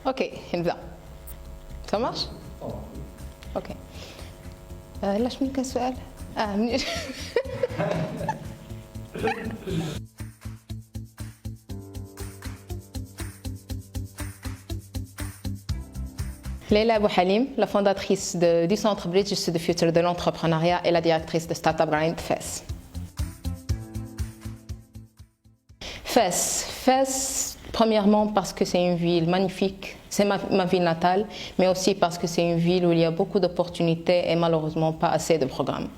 اوكي نبدا. Ça marche؟ اوكي. لاش من كان سؤال؟ منين؟ Leila Abou Halim, la fondatrice du Centre Bridges to the Future de l'entrepreneuriat et la directrice de Startup Grind Fès. Fès, premièrement parce que c'est une ville magnifique, c'est ma ville natale, mais aussi parce que c'est une ville où il y a beaucoup d'opportunités et malheureusement pas assez de programmes.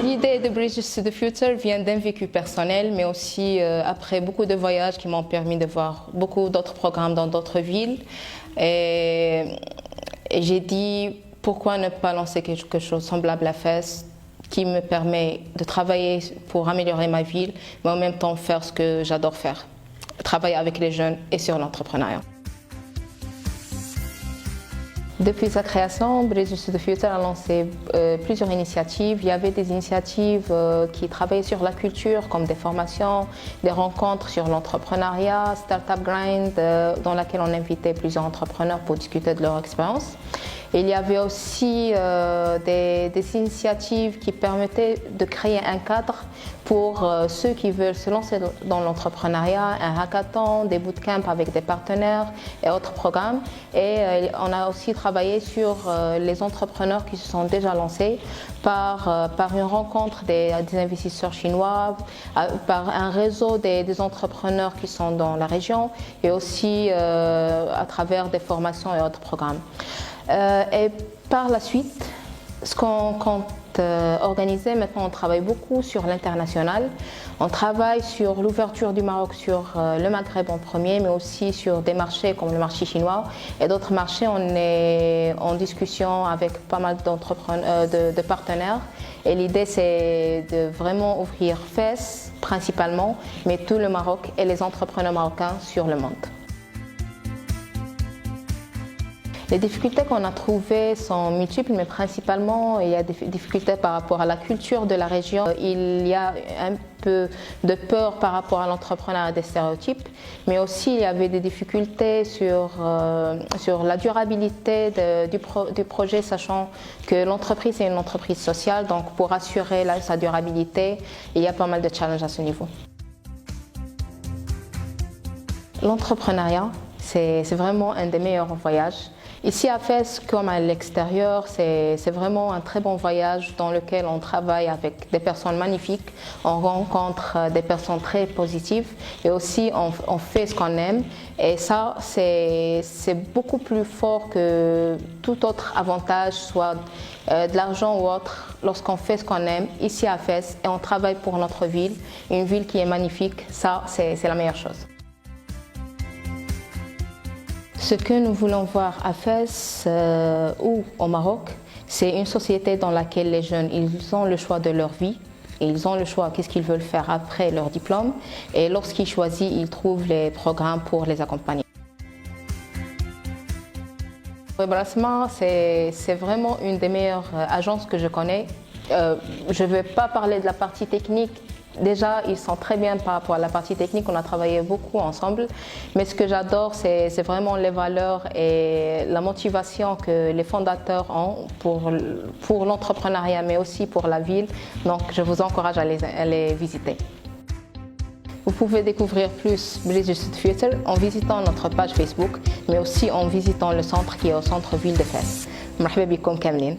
L'idée de Bridges to the Future vient d'un vécu personnel, mais aussi après beaucoup de voyages qui m'ont permis de voir beaucoup d'autres programmes dans d'autres villes. Et j'ai dit, pourquoi ne pas lancer quelque chose semblable à Fès, qui me permet de travailler pour améliorer ma ville, mais en même temps faire ce que j'adore faire, travailler avec les jeunes et sur l'entrepreneuriat. Depuis sa création, Bridges to the Future a lancé plusieurs initiatives. Il y avait des initiatives qui travaillaient sur la culture, comme des formations, des rencontres sur l'entrepreneuriat, Startup Grind, dans laquelle on invitait plusieurs entrepreneurs pour discuter de leur expérience. Et il y avait aussi des initiatives qui permettaient de créer un cadre pour ceux qui veulent se lancer dans l'entrepreneuriat, un hackathon, des bootcamps avec des partenaires et autres programmes. Et on a aussi travaillé sur les entrepreneurs qui se sont déjà lancés par une rencontre des investisseurs chinois, par un réseau des entrepreneurs qui sont dans la région et aussi à travers des formations et autres programmes. Et par la suite, ce qu'on compte organiser, maintenant on travaille beaucoup sur l'international. On travaille sur l'ouverture du Maroc sur le Maghreb en premier, mais aussi sur des marchés comme le marché chinois et d'autres marchés. On est en discussion avec pas mal de partenaires. Et l'idée c'est de vraiment ouvrir Fès principalement, mais tout le Maroc et les entrepreneurs marocains sur le monde. Les difficultés qu'on a trouvées sont multiples, mais principalement il y a des difficultés par rapport à la culture de la région. Il y a un peu de peur par rapport à l'entrepreneuriat, des stéréotypes, mais aussi il y avait des difficultés sur la durabilité du projet, sachant que l'entreprise est une entreprise sociale, donc pour assurer sa durabilité, il y a pas mal de challenges à ce niveau. L'entrepreneuriat, c'est vraiment un des meilleurs voyages. Ici à Fès, comme à l'extérieur, c'est vraiment un très bon voyage dans lequel on travaille avec des personnes magnifiques, on rencontre des personnes très positives et aussi on fait ce qu'on aime. Et ça, c'est beaucoup plus fort que tout autre avantage, soit de l'argent ou autre, lorsqu'on fait ce qu'on aime ici à Fès et on travaille pour notre ville, une ville qui est magnifique, ça c'est la meilleure chose. Ce que nous voulons voir à Fès ou au Maroc, c'est une société dans laquelle les jeunes ils ont le choix de leur vie, et ils ont le choix qu'est-ce qu'ils veulent faire après leur diplôme, et lorsqu'ils choisissent, ils trouvent les programmes pour les accompagner. Brassma, c'est vraiment une des meilleures agences que je connais. Je ne vais pas parler de la partie technique. Déjà, ils sont très bien par rapport à la partie technique, on a travaillé beaucoup ensemble. Mais ce que j'adore, c'est vraiment les valeurs et la motivation que les fondateurs ont pour l'entrepreneuriat, mais aussi pour la ville. Donc, je vous encourage à les visiter. Vous pouvez découvrir plus Bridges to the Future en visitant notre page Facebook, mais aussi en visitant le centre qui est au centre-ville de Fès. Marhaba bikoum kamlin.